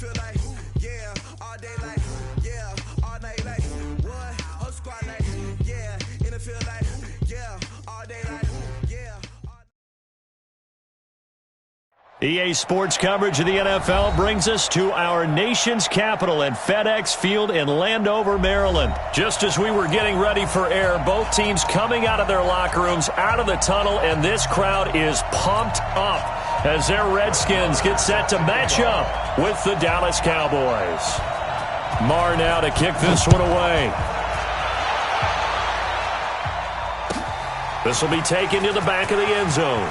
feel like, yeah, all day like, yeah, all night like, what? Whole squad like, yeah, in the field like, yeah, all day like, yeah. EA Sports coverage of the NFL brings us to our nation's capital at FedEx Field in Landover, Maryland. Just as we were getting ready for air, both teams coming out of their locker rooms, out of the tunnel, and this crowd is pumped up as their Redskins get set to match up with the Dallas Cowboys. Marr now to kick this one away. This will be taken to the back of the end zone.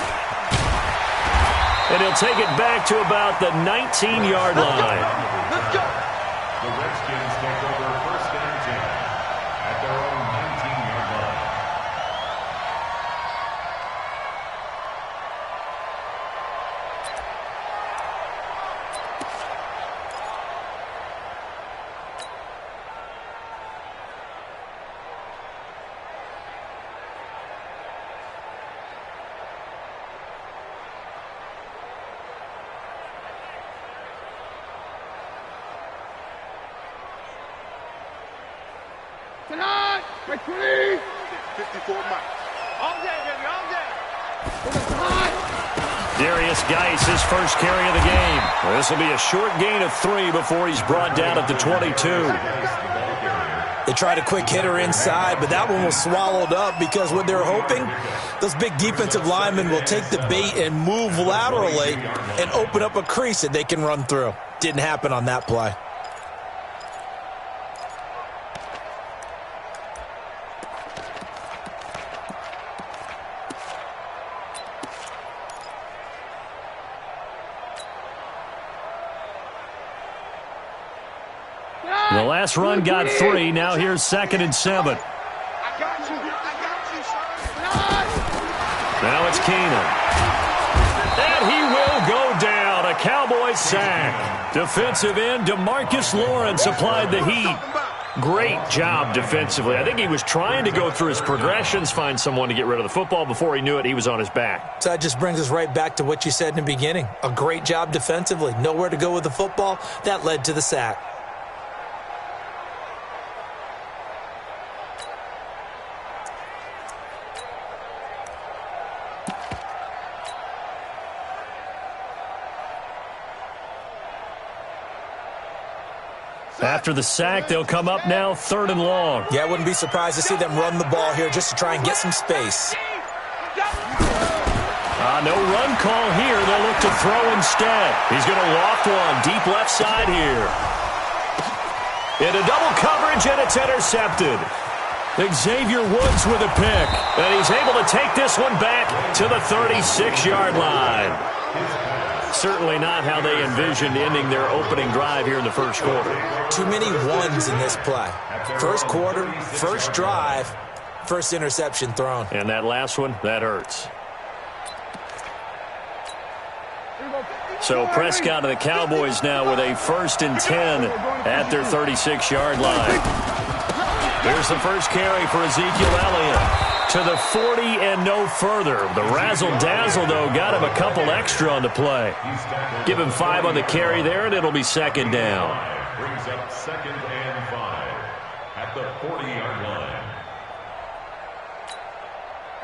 And he'll take it back to about the 19-yard line. Let's go. The Redskins take over first and 10 at their own 19-yard line. Tonight, right 20. 54 miles. All day, baby, all day. Darius Geis, his first carry of the game. This will be a short gain of 3 before he's brought down at the 22. They tried a quick hitter inside, but that one was swallowed up because what they're hoping, those big defensive linemen will take the bait and move laterally and open up a crease that they can run through. Didn't happen on that play. The last run got 3. Now here's 2nd and 7. I got you, son. Now it's Keenan. And he will go down. A Cowboys sack. Defensive end DeMarcus Lawrence applied the heat. Great job defensively. I think he was trying to go through his progressions, find someone to get rid of the football. Before he knew it, he was on his back. So that just brings us right back to what you said in the beginning. A great job defensively. Nowhere to go with the football. That led to the sack. After the sack, they'll come up now 3rd and long. Yeah, I wouldn't be surprised to see them run the ball here just to try and get some space. No run call here. They'll look to throw instead. He's going to loft one deep left side here. Into double coverage, and it's intercepted. Xavier Woods with a pick, and he's able to take this one back to the 36-yard line. Certainly not how they envisioned ending their opening drive here in the first quarter. Too many ones in this play. First quarter, first drive, first interception thrown. And that last one, that hurts. So Prescott and the Cowboys now with a 1st and 10 at their 36-yard line. There's the first carry for Ezekiel Elliott. To the 40 and no further. The razzle-dazzle, though, got him a couple extra on the play. Give him 5 on the carry there, and it'll be 2nd down. Brings up 2nd and 5 at the 40-yard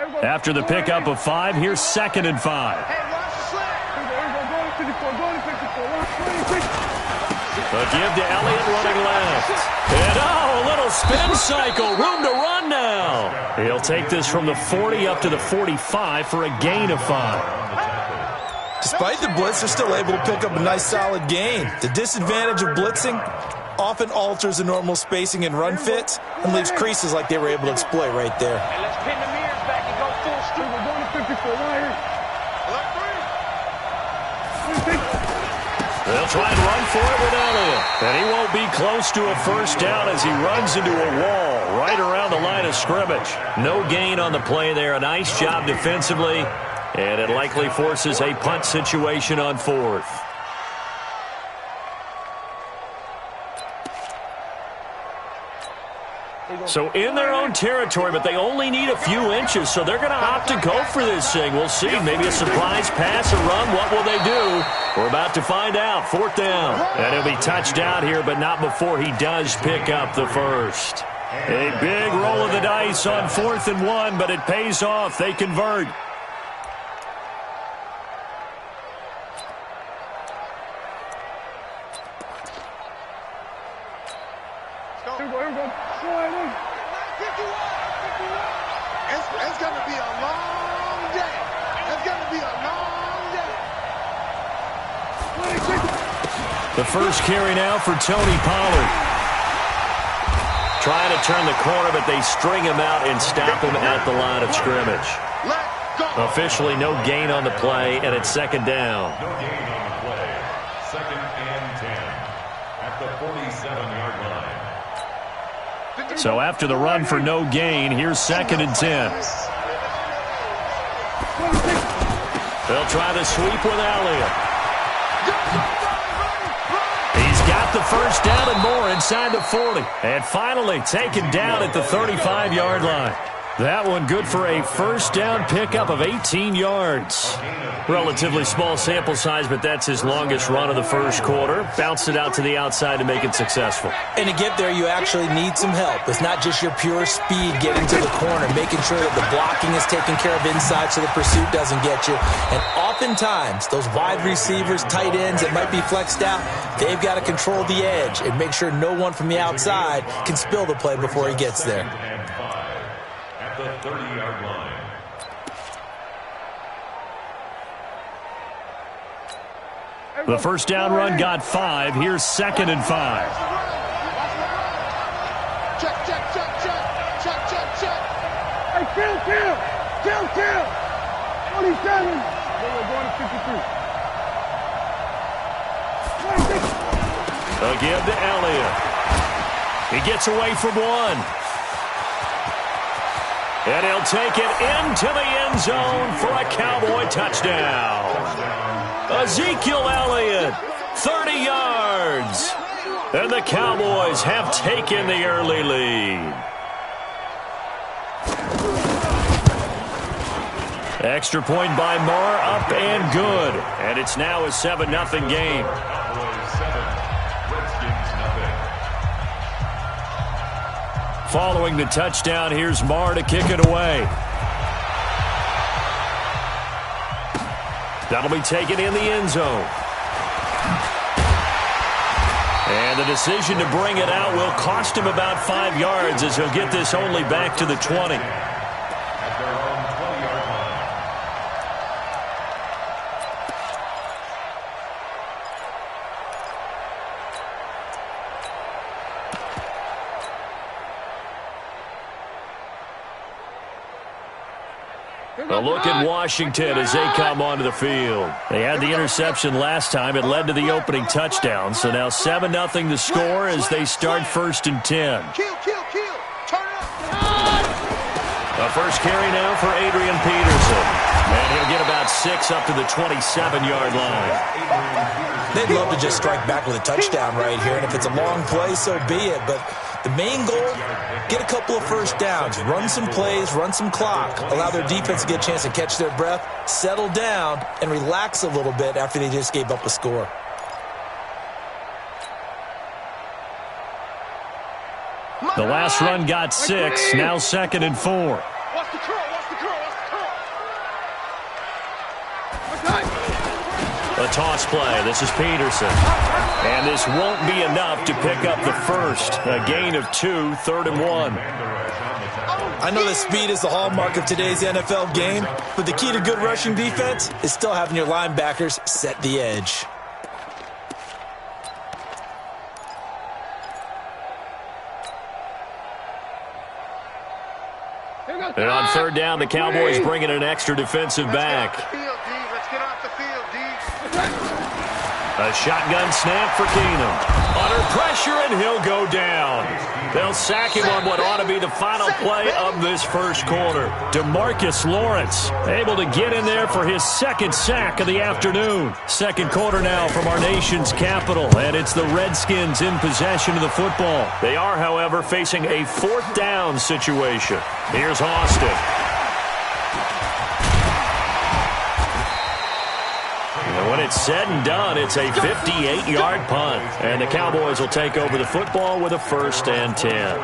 line. After the pickup of 5, here's 2nd and 5. The give to Elliott running left. And a little spin cycle. Room to run now. He'll take this from the 40 up to the 45 for a gain of 5. Despite the blitz, they're still able to pick up a nice solid gain. The disadvantage of blitzing often alters the normal spacing and run fits and leaves creases like they were able to exploit right there. Hey, let's pin the mirrors back and go full street. We're going to 54 right here. They'll try and run for it with Elliott. And he won't be close to a first down as he runs into a wall right around the line of scrimmage. No gain on the play there. A nice job defensively. And it likely forces a punt situation on 4th. So in their own territory, but they only need a few inches, so they're going to opt to go for this thing. We'll see. Maybe a surprise pass, a run. What will they do? We're about to find out. 4th down. And he'll be touchdown here, but not before he does pick up the first. A big roll of the dice on 4th and 1, but it pays off. They convert. It's going to be a long day. It's going to be a long day. The first carry now for Tony Pollard. Trying to turn the corner, but they string him out and stop him at the line of scrimmage. Officially no gain on the play, and it's 2nd down. No gain on the play. 2nd and 10 at the 47-yard line. So after the run for no gain, here's 2nd and 10. They'll try the sweep with Elliott. He's got the first down and more inside the 40. And finally taken down at the 35-yard line. That one good for a first down pickup of 18 yards. Relatively small sample size, but that's his longest run of the first quarter. Bounced it out to the outside to make it successful. And to get there, you actually need some help. It's not just your pure speed getting to the corner, making sure that the blocking is taken care of inside so the pursuit doesn't get you. And oftentimes, those wide receivers, tight ends that might be flexed out, they've got to control the edge and make sure no one from the outside can spill the play before he gets there. The 30-yard line. The first down run got 5. Here's 2nd and 5. Check. Hey, kill. 27. We're going to 53. Again to Elliott. He gets away from one. And he'll take it into the end zone for a Cowboy touchdown. Ezekiel Elliott, 30 yards. And the Cowboys have taken the early lead. Extra point by Marr, up and good. And it's now a 7-0 game. Following the touchdown, here's Marr to kick it away. That'll be taken in the end zone. And the decision to bring it out will cost him about 5 yards as he'll get this only back to the 20. A look at Washington as they come onto the field. They had the interception last time. It led to the opening touchdown. So now 7-0 the score as they start 1st and 10. Kill. Turn up. A first carry now for Adrian Peterson. And he'll get about 6 up to the 27-yard line. They'd love to just strike back with a touchdown right here. And if it's a long play, so be it. But the main goal, get a couple of first downs, run some plays, run some clock, allow their defense to get a chance to catch their breath, settle down, and relax a little bit after they just gave up a score. The last run got 6, now 2nd and 4. What's the curl? A toss play. This is Peterson. And this won't be enough to pick up the first. A gain of 2, 3rd and 1. I know that speed is the hallmark of today's NFL game, but the key to good rushing defense is still having your linebackers set the edge. And on 3rd down, the Cowboys bring in an extra defensive back. Let's get off the field, D. A shotgun snap for Keenum. Under pressure, and he'll go down. They'll sack him on what ought to be the final play of this first quarter. DeMarcus Lawrence able to get in there for his second sack of the afternoon. Second quarter now from our nation's capital, and it's the Redskins in possession of the football. They are, however, facing a fourth down situation. Here's Austin. And when it's said and done, it's a 58-yard punt. And the Cowboys will take over the football with a 1st and 10.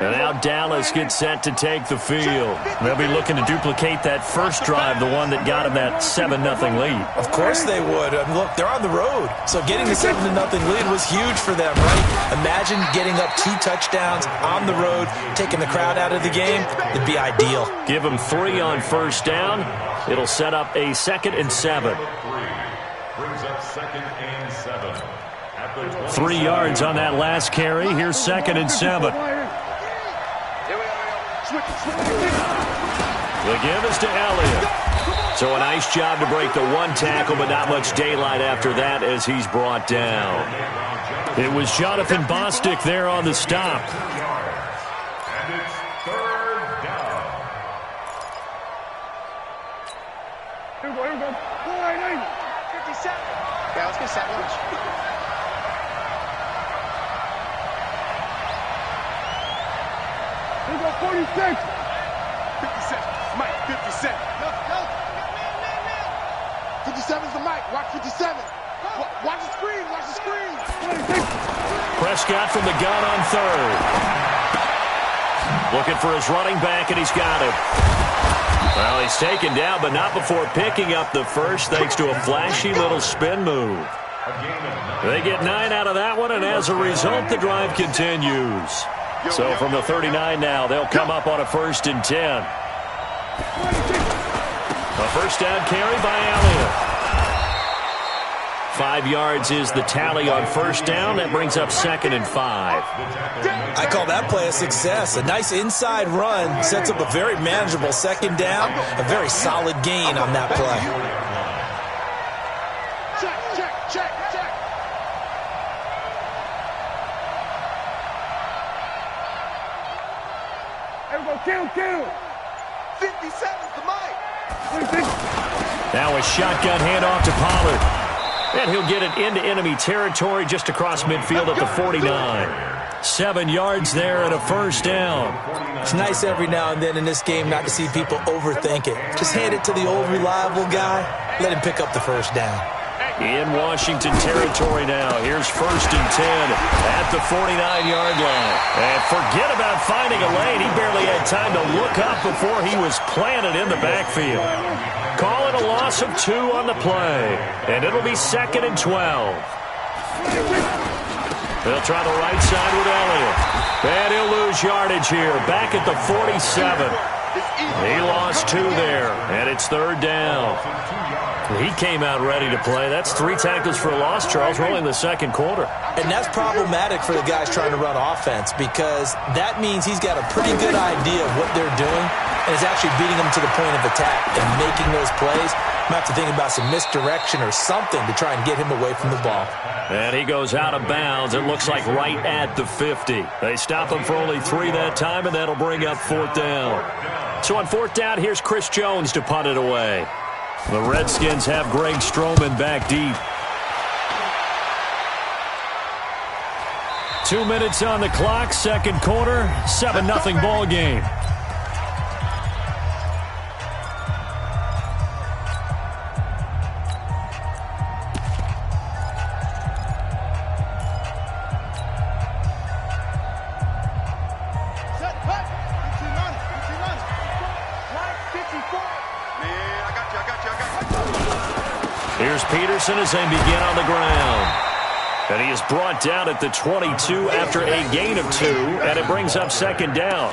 And now Dallas gets set to take the field. They'll be looking to duplicate that first drive, the one that got them that 7-0 lead. Of course they would. I mean, look, they're on the road. So getting the 7-0 lead was huge for them, right? Imagine getting up 2 touchdowns on the road, taking the crowd out of the game. It'd be ideal. Give them 3 on first down. It'll set up a 2nd and 7. Brings up 2nd and 7. 3 yards on that last carry. Here's 2nd and 7. The give is to Elliott. So a nice job to break the 1 tackle, but not much daylight after that as he's brought down. It was Jonathan Bostic there on the stop. And it's 3rd down. Here we go. 57. Yeah, let's get 7. Here we go, 46. 57. Mike, 57. No. 57 is the mic. Watch 57. Watch the screen. Watch the screen. Prescott from the gun on 3rd. Looking for his running back, and he's got him. Well, he's taken down, but not before picking up the first, thanks to a flashy little spin move. They get 9 out of that one, and as a result, the drive continues. So from the 39 now, they'll come up on a 1st and 10. A first down carry by Elliott. 5 yards is the tally on first down. That brings up 2nd and 5. I call that play a success. A nice inside run sets up a very manageable 2nd down. A very solid gain on that play. Check. Here we go, kill. 57's the mic. Now a shotgun handoff to Pollard. And he'll get it into enemy territory just across midfield at the 49. 7 yards there and a first down. It's nice every now and then in this game not to see people overthink it. Just hand it to the old reliable guy. Let him pick up the first down. In Washington territory now. Here's 1st and 10 at the 49-yard line. And forget about finding a lane. He barely had time to look up before he was planted in the backfield. Call it a loss of 2 on the play. And it'll be 2nd and 12. They'll try the right side with Elliott. And he'll lose yardage here. Back at the 47. He lost 2 there. And it's 3rd down. He came out ready to play. That's 3 tackles for a loss, Charles, rolling the second quarter. And that's problematic for the guys trying to run offense because that means he's got a pretty good idea of what they're doing and is actually beating them to the point of attack and making those plays. I'm have to think about some misdirection or something to try and get him away from the ball. And he goes out of bounds. It looks like right at the 50. They stop him for only 3 that time, and that'll bring up 4th down. So on 4th down, here's Chris Jones to punt it away. The Redskins have Greg Stroman back deep. 2 minutes on the clock, second quarter, 7-0 ball game. Here's Peterson as they begin on the ground. And he is brought down at the 22 after a gain of 2, and it brings up 2nd down.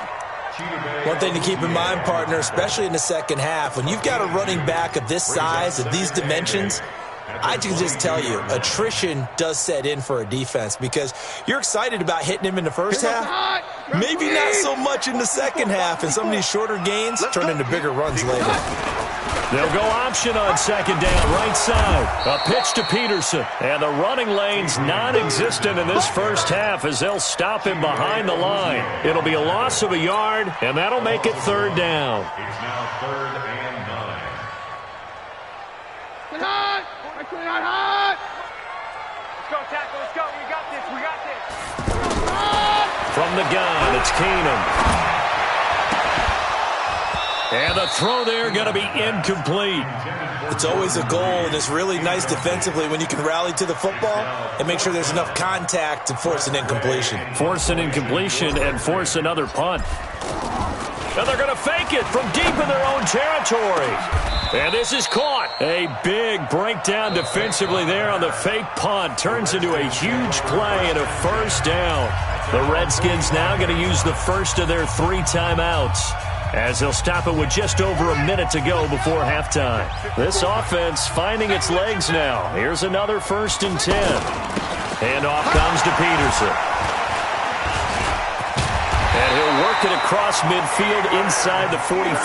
One thing to keep in mind, partner, especially in the second half, when you've got a running back of this size, of these dimensions, I can just tell you, attrition does set in for a defense because you're excited about hitting him in the first half. Maybe not so much in the second half, and some of these shorter gains turn into bigger runs later. They'll go option on second down, right side. A pitch to Peterson. And the running lane's non-existent in this first half as they'll stop him behind the line. It'll be a loss of a yard, and that'll make it third down. It's now 3rd and 9. Let's go, tackle. Let's go. We got this. We got this. From the gun, it's Keenum. And the throw there going to be incomplete. It's always a goal, and it's really nice defensively when you can rally to the football and make sure there's enough contact to force an incompletion. Force an incompletion and force another punt. And they're going to fake it from deep in their own territory. And this is caught. A big breakdown defensively there on the fake punt. Turns into a huge play and a first down. The Redskins now going to use the first of their 3 timeouts, as they'll stop it with just over a minute to go before halftime. This offense finding its legs now. Here's another 1st and 10. Handoff comes to Peterson. And he'll work it across midfield inside the 45.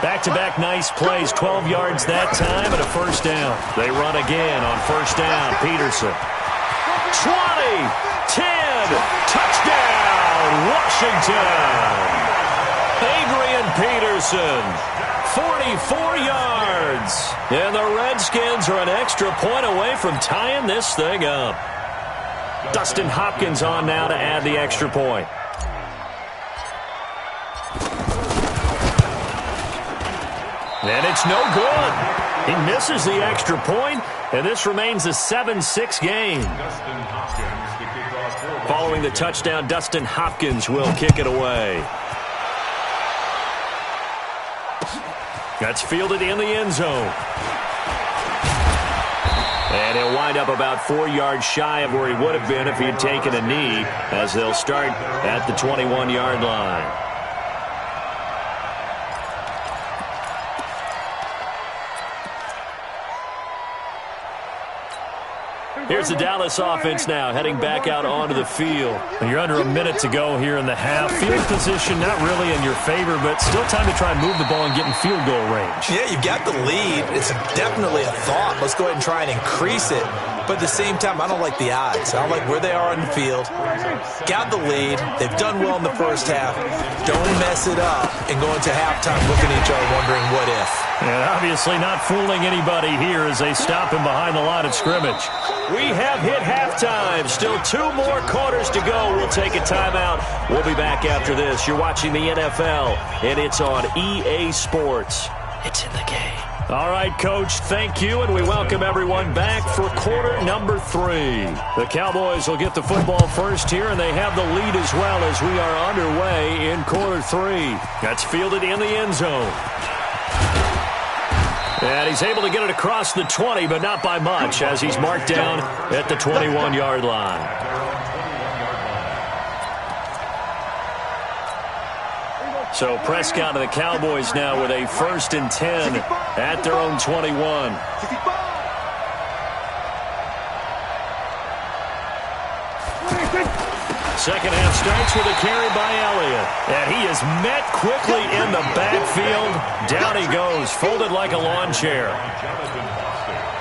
Back-to-back nice plays, 12 yards that time and a first down. They run again on first down. Peterson. 20, 10, touchdown, Washington. Adrian Peterson, 44 yards. And the Redskins are an extra point away from tying this thing up. Dustin Hopkins on now to add the extra point. And it's no good. He misses the extra point, and this remains a 7-6 game. Following the touchdown, Dustin Hopkins will kick it away. That's fielded in the end zone. And he'll wind up about 4 yards shy of where he would have been if he had taken a knee, as they'll start at the 21-yard line. Here's the Dallas offense now, heading back out onto the field. You're under a minute to go here in the half. Field position not really in your favor, but still time to try and move the ball and get in field goal range. Yeah, you've got the lead. It's definitely a thought. Let's go ahead and try and increase it. But at the same time, I don't like the odds. I don't like where they are on the field. Got the lead. They've done well in the first half. Don't mess it up and go into halftime looking at each other wondering what if. And obviously not fooling anybody here as they stop him behind the line of scrimmage. We have hit halftime. Still 2 more quarters to go. We'll take a timeout. We'll be back after this. You're watching the NFL, and it's on EA Sports. It's in the game. All right, Coach, thank you, and we welcome everyone back for quarter number 3. The Cowboys will get the football first here, and they have the lead as well as we are underway in quarter 3. That's fielded in the end zone. And he's able to get it across the 20, but not by much, as he's marked down at the 21-yard line. So Prescott and the Cowboys now with a 1st and 10 at their own 21. Second half starts with a carry by Elliott. And he is met quickly in the backfield. Down he goes, folded like a lawn chair.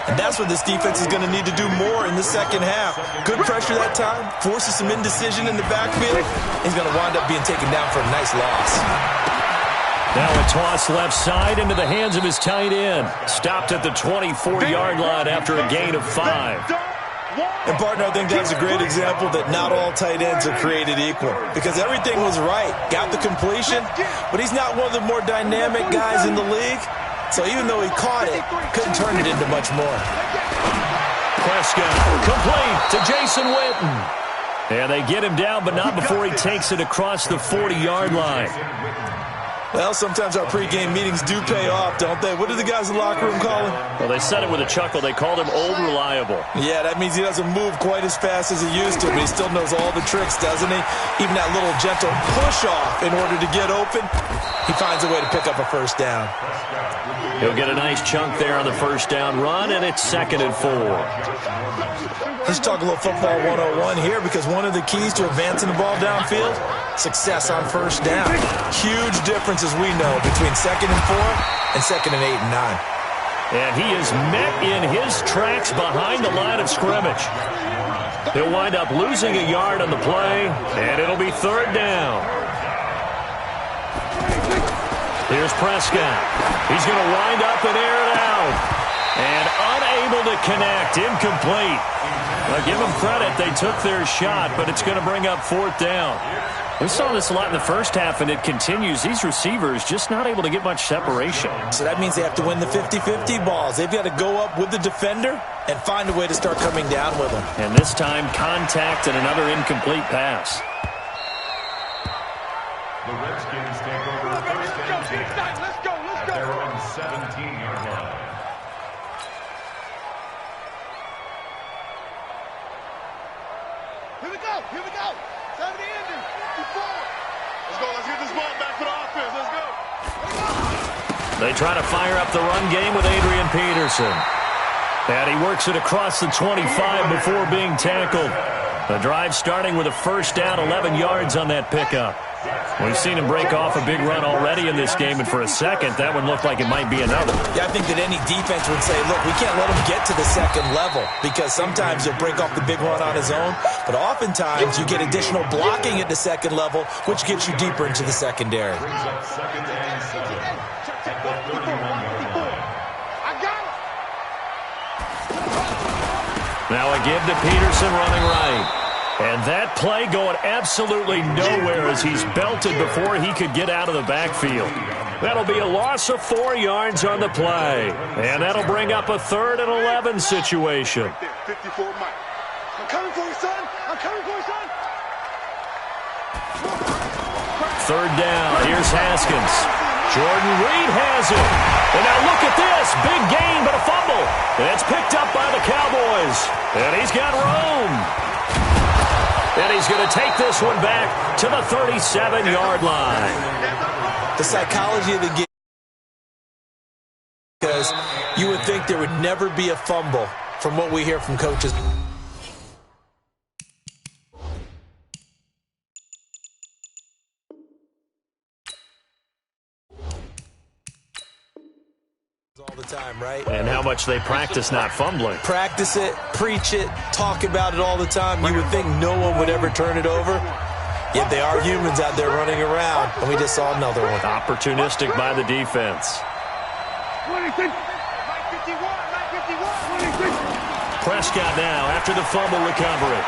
And that's what this defense is going to need to do more in the second half. Good pressure that time, forces some indecision in the backfield. He's going to wind up being taken down for a nice loss. Now a toss left side into the hands of his tight end. Stopped at the 24-yard line after a gain of 5. And, partner, I think that's a great example that not all tight ends are created equal, because everything was right. Got the completion, but he's not one of the more dynamic guys in the league. So even though he caught it, couldn't turn it into much more. Prescott complete to Jason Witten. And they get him down, but not before he takes it across the 40-yard line. Well, sometimes our pregame meetings do pay off, don't they? What do the guys in the locker room call him? Well, they said it with a chuckle. They called him Old Reliable. Yeah, that means he doesn't move quite as fast as he used to, but he still knows all the tricks, doesn't he? Even that little gentle push-off in order to get open, he finds a way to pick up a first down. He'll get a nice chunk there on the first down run, and it's 2nd and 4. Let's talk a little football 101 here, because one of the keys to advancing the ball downfield, success on first down. Huge difference, as we know, between 2nd and 4 and 2nd and 8 and 9. And he is met in his tracks behind the line of scrimmage. He'll wind up losing a yard on the play, and it'll be 3rd down. Here's Prescott. He's going to wind up and air it out. And unable to connect. Incomplete. Well, give them credit. They took their shot, but it's going to bring up 4th down. We saw this a lot in the first half, and it continues. These receivers just not able to get much separation. So that means they have to win the 50-50 balls. They've got to go up with the defender and find a way to start coming down with them. And this time, contact and another incomplete pass. The Redskins take over first and 10 at their own 17-yard line. Here we go. Here we go. 70 ending. 54. Let's go. Let's get this ball back for the offense. Let's go. They try to fire up the run game with Adrian Peterson. And he works it across the 25 before being tackled. The drive starting with a first down, 11 yards on that pickup. We've seen him break off a big run already in this game, and for a second, that one looked like it might be another. Yeah, I think that any defense would say, look, we can't let him get to the second level, because sometimes he'll break off the big run on his own, but oftentimes you get additional blocking at the second level, which gets you deeper into the secondary. Brings up 2nd and 7 at the 31-yard line. I got it. Now a give to Peterson running right. And that play going absolutely nowhere as he's belted before he could get out of the backfield. That'll be a loss of 4 yards on the play. And that'll bring up a 3rd and 11 situation. 54 Mike. I'm coming for you, son. I'm coming for you, son. 3rd down. Here's Haskins. Jordan Reed has it. And now look at this. Big gain, but a fumble. And it's picked up by the Cowboys. And he's got room. And he's going to take this one back to the 37-yard line. The psychology of the game, because you would think there would never be a fumble from what we hear from coaches. All the time, right? And how much they practice not fumbling. Practice it, preach it, talk about it all the time. You would think no one would ever turn it over. Yet they are humans out there running around, and we just saw another one. Opportunistic by the defense. 26. Prescott now after the fumble recovery.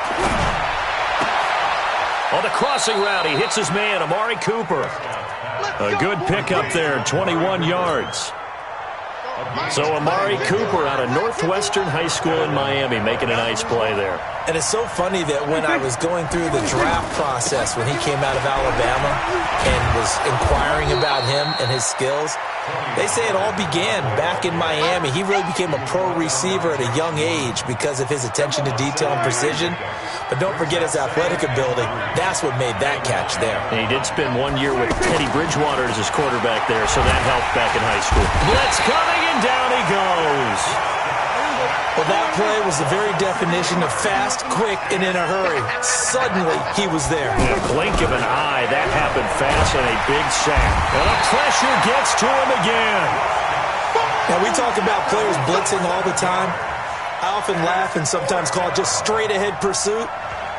On the crossing route, he hits his man, Amari Cooper. A good pickup there, 21 yards. So Amari Cooper out of Northwestern High School in Miami making a nice play there. And it's so funny that when I was going through the draft process when he came out of Alabama and was inquiring about him and his skills, they say it all began back in Miami. He really became a pro receiver at a young age because of his attention to detail and precision. But don't forget his athletic ability. That's what made that catch there. And he did spend 1 year with Teddy Bridgewater as his quarterback there, so that helped back in high school. Blitz coming, and down he goes. Well, that play was the very definition of fast, quick, and in a hurry. Suddenly, he was there. In a blink of an eye, that happened fast, and a big sack. And the pressure gets to him again. Now, we talk about players blitzing all the time. I often laugh and sometimes call it just straight-ahead pursuit.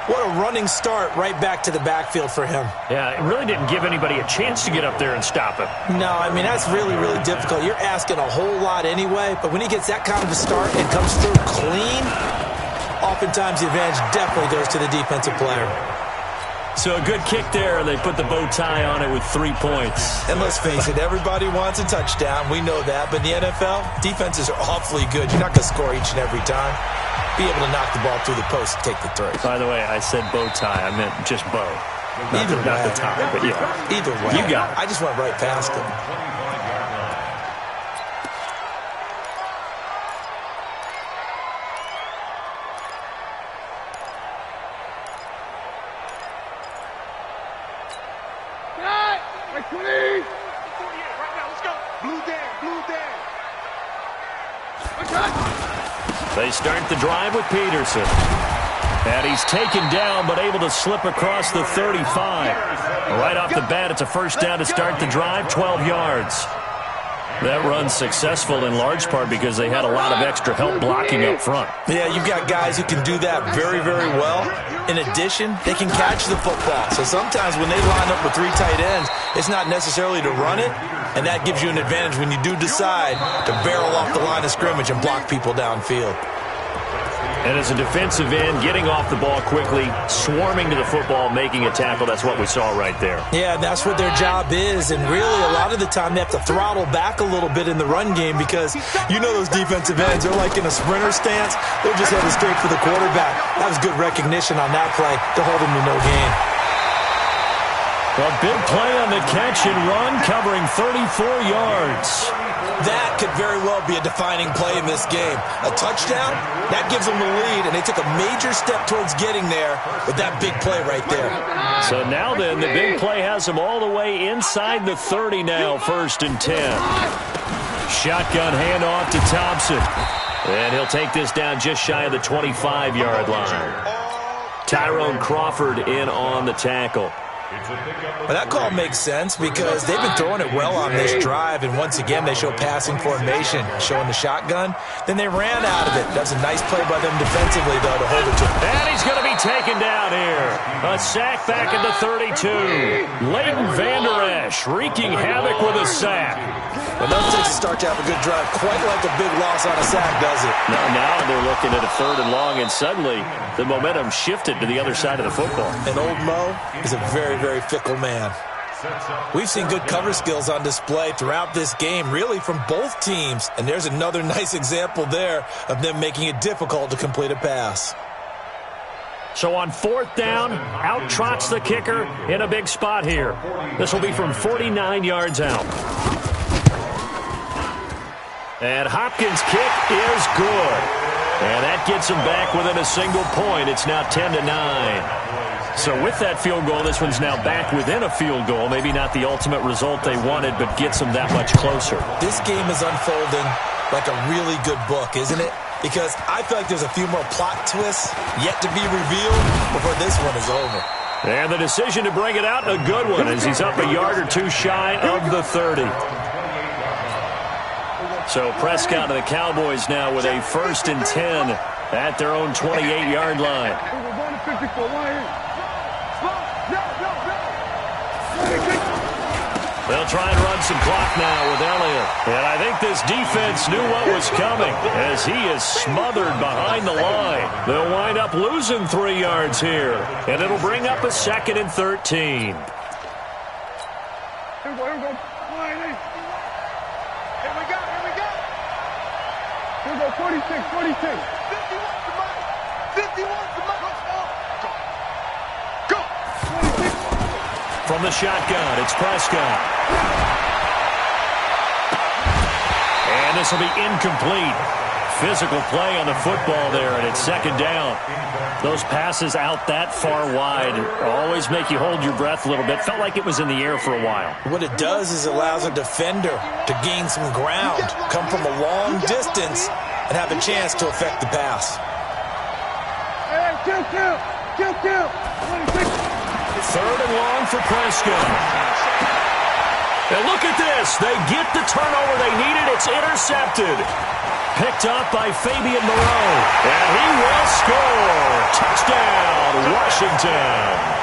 What a running start right back to the backfield for him. Yeah, it really didn't give anybody a chance to get up there and stop him. No, I mean, that's really, really difficult. You're asking a whole lot anyway, but when he gets that kind of a start and comes through clean, oftentimes the advantage definitely goes to the defensive player. So a good kick there, and they put the bow tie on it with 3 points. And let's face it, everybody wants a touchdown. We know that. But in the NFL, defenses are awfully good. You're not going to score each and every time. Be able to knock the ball through the post and take the throw. By the way, I said bow tie. I meant just bow. Either way. Not the time, but yeah. Either way. You got it. I just went right past him. They start the drive with Peterson. And he's taken down, but able to slip across the 35. Right off the bat, it's a first down to start the drive, 12 yards. That run's successful in large part because they had a lot of extra help blocking up front. Yeah, you've got guys who can do that very, very well. In addition, they can catch the football. So sometimes when they line up with 3 tight ends, it's not necessarily to run it, and that gives you an advantage when you do decide to barrel off the line of scrimmage and block people downfield. And as a defensive end, getting off the ball quickly, swarming to the football, making a tackle, that's what we saw right there. Yeah, that's what their job is. And really, a lot of the time, they have to throttle back a little bit in the run game because you know those defensive ends, they're like in a sprinter stance. They're just headed straight for the quarterback. That was good recognition on that play to hold him to no gain. A big play on the catch and run, covering 34 yards. That could very well be a defining play in this game. A touchdown, that gives them the lead, and they took a major step towards getting there with that big play right there. So now then, the big play has them all the way inside the 30 now, 1st and 10. Shotgun handoff to Thompson. And he'll take this down just shy of the 25-yard line. Tyrone Crawford in on the tackle. Well, that call makes sense because they've been throwing it well on this drive, and once again they show passing formation, showing the shotgun. Then they ran out of it. That's a nice play by them defensively, though, to hold it to him. And he's going to be taken down here. A sack back at the 32. Leighton Vander Esch wreaking havoc with a sack. Well, that takes a start to have a good drive, quite like a big loss on a sack, does it? Now they're looking at a 3rd and long, and suddenly the momentum shifted to the other side of the football. And old Mo is a very, very fickle man. We've seen good cover skills on display throughout this game, really from both teams. And there's another nice example there of them making it difficult to complete a pass. So on 4th down, out trots the kicker in a big spot here. This will be from 49 yards out. And Hopkins' kick is good. And that gets him back within a single point. It's now 10-9. So with that field goal, this one's now back within a field goal. Maybe not the ultimate result they wanted, but gets them that much closer. This game is unfolding like a really good book, isn't it? Because I feel like there's a few more plot twists yet to be revealed before this one is over. And the decision to bring it out, a good one, as he's up a yard or two shy of the 30. So Prescott and the Cowboys now with a 1st and 10 at their own 28-yard line. They'll try and run some clock now with Elliott. And I think this defense knew what was coming as he is smothered behind the line. They'll wind up losing 3 yards here. And it'll bring up a 2nd and 13. Here we go. Here we go. Here we go, 46. 51 to Mike. 51 to Mike. Go. 26. From the shotgun, it's Prescott. And this will be incomplete. Physical play on the football there, and it's 2nd down. Those passes out that far wide always make you hold your breath a little bit. Felt like it was in the air for a while. What it does is it allows a defender to gain some ground, come from a long distance, and have a chance to affect the pass. Hey, kill. 3rd and long for Prescott. And look at this. They get the turnover they needed. It's intercepted. Picked up by Fabian Moreau. And he will score. Touchdown, Washington.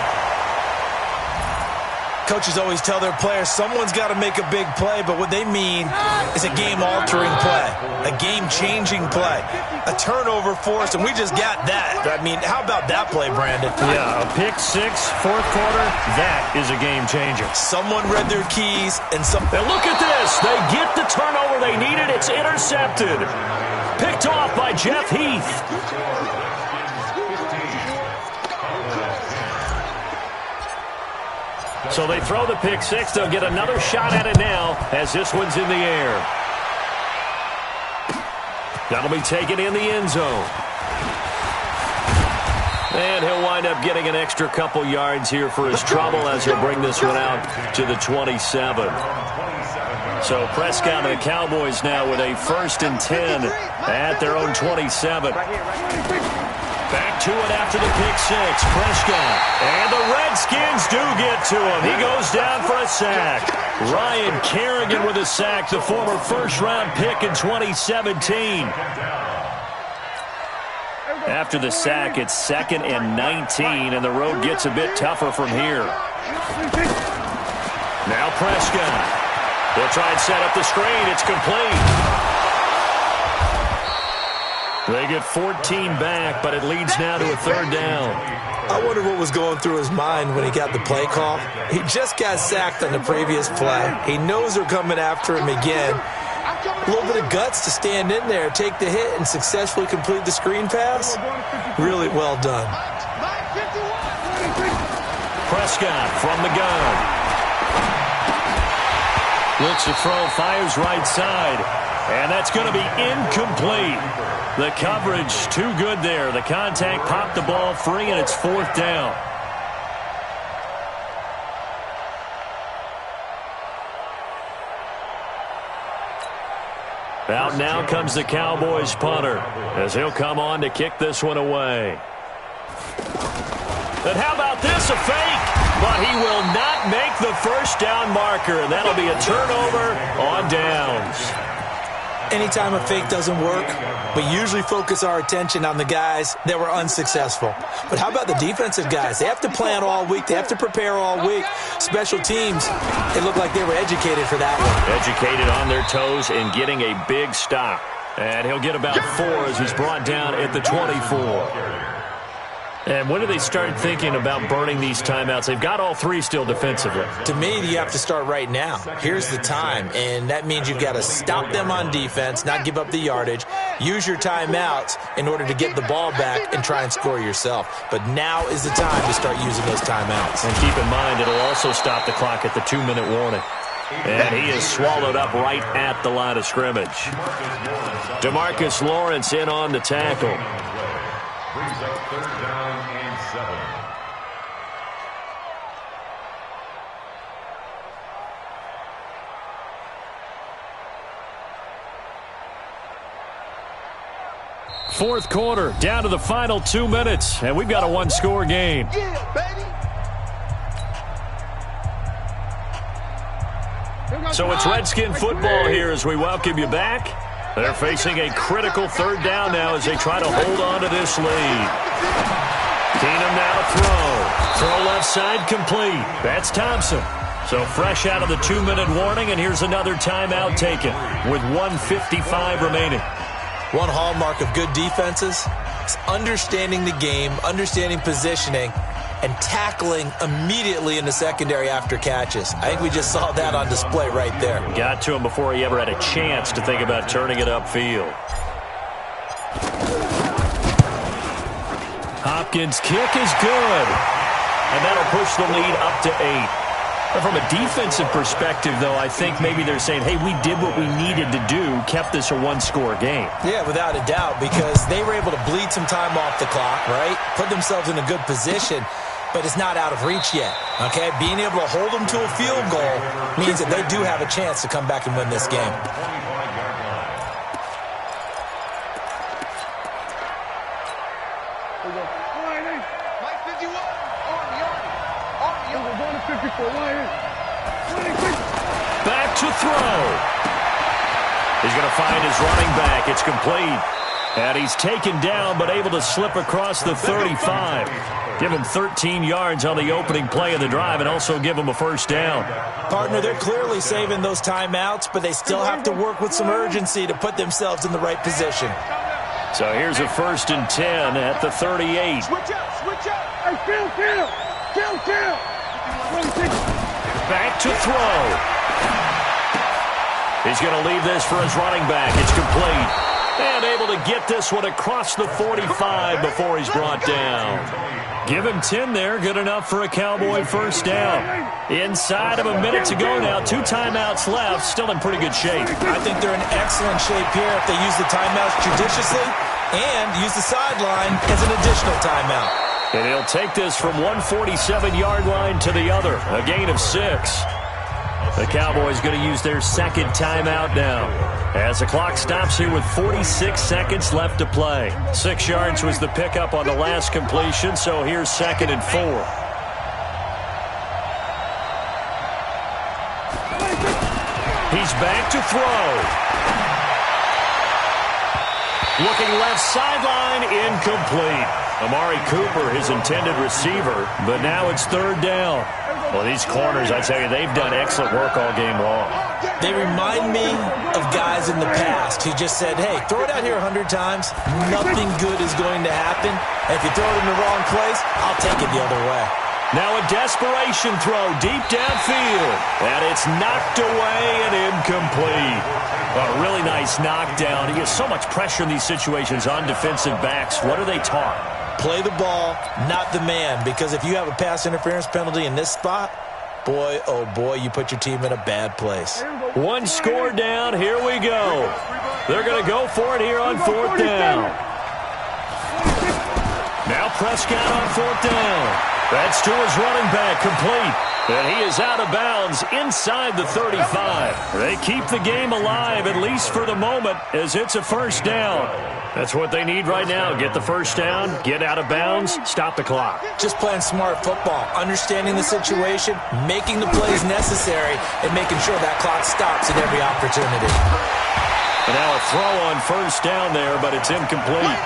Coaches always tell their players someone's got to make a big play, but what they mean is a game-altering play, a game-changing play, a turnover forced, and we just got that. I mean, how about that play, Brandon? Yeah, a pick 6, 4th quarter, that is a game-changer. Someone read their keys, and look at this. They get the turnover they needed. It's intercepted. Picked off by Jeff Heath. So they throw the pick six. They'll get another shot at it now as this one's in the air. That'll be taken in the end zone. And he'll wind up getting an extra couple yards here for his trouble as he'll bring this one out to the 27. So Prescott and the Cowboys now with a 1st and 10 at their own 27. Back to it after the pick six. Prescott. And the Redskins do get to him. He goes down for a sack. Ryan Kerrigan with a sack, the former first-round pick in 2017. After the sack, it's 2nd and 19, and the road gets a bit tougher from here. Now Prescott. They'll try and set up the screen. It's complete. They get 14 back, but it leads now to a 3rd down. I wonder what was going through his mind when he got the play call. He just got sacked on the previous play. He knows they're coming after him again. A little bit of guts to stand in there, take the hit, and successfully complete the screen pass. Really well done. Prescott from the gun. Looks to throw, fires right side. And that's going to be incomplete. The coverage too good there. The contact popped the ball free, and it's 4th down. Out now comes the Cowboys punter as he'll come on to kick this one away. And how about this, a fake? But he will not make the 1st down marker, and that'll be a turnover on downs. Anytime a fake doesn't work, we usually focus our attention on the guys that were unsuccessful. But how about the defensive guys? They have to plan all week. They have to prepare all week. Special teams, it looked like they were educated for that one. Educated on their toes and getting a big stop. And he'll get about 4 as he's brought down at the 24. And when do they start thinking about burning these timeouts? They've got all 3 still defensively. To me, you have to start right now. Here's the time, and that means you've got to stop them on defense, not give up the yardage, use your timeouts in order to get the ball back and try and score yourself. But now is the time to start using those timeouts. And keep in mind, it'll also stop the clock at the 2-minute warning. And he is swallowed up right at the line of scrimmage. DeMarcus Lawrence in on the tackle. Brings up 3rd down and 7. Fourth quarter, down to the final 2 minutes, and we've got a 1-score game. Yeah, baby. So it's Redskin football here as we welcome you back. They're facing a critical 3rd down now as they try to hold on to this lead. Keenum now to throw. Throw left side complete. That's Thompson. So fresh out of the 2-minute warning, and here's another timeout taken with 1:55 remaining. One hallmark of good defenses is understanding the game, understanding positioning, and tackling immediately in the secondary after catches. I think we just saw that on display right there. Got to him before he ever had a chance to think about turning it upfield. Hopkins' kick is good. And that'll push the lead up to 8. But from a defensive perspective, though, I think maybe they're saying, hey, we did what we needed to do, kept this a 1-score game. Yeah, without a doubt, because they were able to bleed some time off the clock, right? Put themselves in a good position. But it's not out of reach yet, okay? Being able to hold them to a field goal means that they do have a chance to come back and win this game. Mike 51. Back to throw. He's going to find his running back. It's complete. And he's taken down but able to slip across the 35. Give him 13 yards on the opening play of the drive and also give him a 1st down. Partner, they're clearly saving those timeouts, but they still have to work with some urgency to put themselves in the right position. So here's a 1st and 10 at the 38. Switch up, switch up. Hey, kill. Back to throw. He's going to leave this for his running back. It's complete. And able to get this one across the 45 before he's brought down. Give him 10 there. Good enough for a Cowboy first down. Inside of a minute to go now. 2 timeouts left. Still in pretty good shape. I think they're in excellent shape here if they use the timeouts judiciously and use the sideline as an additional timeout. And he'll take this from 147-yard line to the other. A gain of 6. The Cowboys going to use their second timeout now, as the clock stops here with 46 seconds left to play. 6 yards was the pickup on the last completion, so here's 2nd and 4. He's back to throw. Looking left sideline, incomplete. Amari Cooper, his intended receiver, but now it's 3rd down. Well, these corners, I tell you, they've done excellent work all game long. They remind me of guys in the past who just said, hey, throw it out here 100 times. Nothing good is going to happen. And if you throw it in the wrong place, I'll take it the other way. Now a desperation throw deep downfield. And it's knocked away and incomplete. A really nice knockdown. He has so much pressure in these situations on defensive backs. What are they taught? Play the ball, not the man, because if you have a pass interference penalty in this spot, boy, oh boy, you put your team in a bad place. 1 score down, here we go. They're going to go for it here on 4th down. Now Prescott on 4th down. That's to his running back, complete. And he is out of bounds inside the 35. They keep the game alive, at least for the moment, as it's a first down. That's what they need right now. Get the first down, get out of bounds, stop the clock. Just playing smart football, understanding the situation, making the plays necessary, and making sure that clock stops at every opportunity. And now a throw on first down there, but it's incomplete.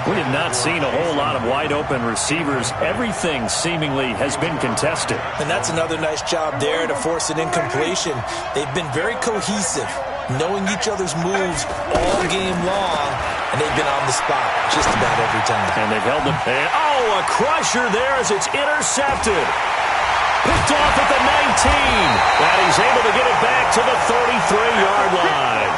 We have not seen a whole lot of wide-open receivers. Everything seemingly has been contested. And that's another nice job there to force an incompletion. They've been very cohesive, knowing each other's moves all game long, and they've been on the spot just about every time. And they've held them. And, oh, a crusher there as it's intercepted. Picked off at the 19. And he's able to get it back to the 33-yard line.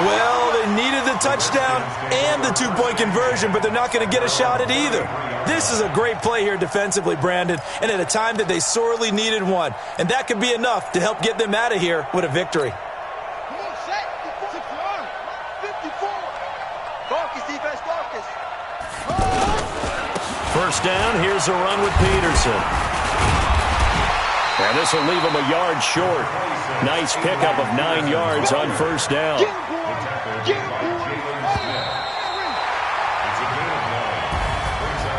Well, they needed the touchdown and the 2-point conversion, but they're not going to get a shot at either. This is a great play here defensively, Brandon, and at a time that they sorely needed one. And that could be enough to help get them out of here with a victory. First down, here's a run with Peterson. And this will leave him a yard short. Nice pickup of 9 yards on first down.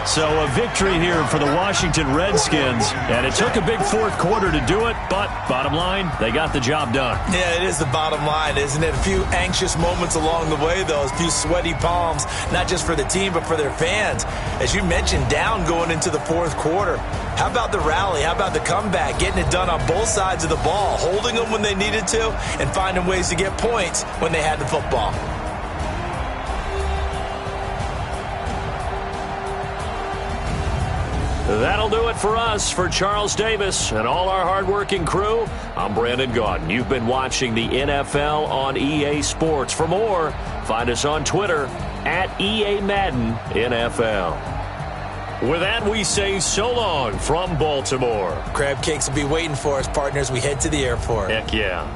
So a victory here for the Washington Redskins. And it took a big 4th quarter to do it, but bottom line, they got the job done. Yeah, it is the bottom line, isn't it? A few anxious moments along the way, though. A few sweaty palms, not just for the team, but for their fans. As you mentioned, down going into the 4th quarter. How about the rally? How about the comeback? Getting it done on both sides of the ball, holding them when they needed to, and finding ways to get points when they had the football. That'll do it for us. For Charles Davis and all our hardworking crew, I'm Brandon Gaudin. You've been watching the NFL on EA Sports. For more, find us on Twitter at EA Madden NFL. With that, we say so long from Baltimore. Crab cakes will be waiting for us, partners. We head to the airport. Heck yeah.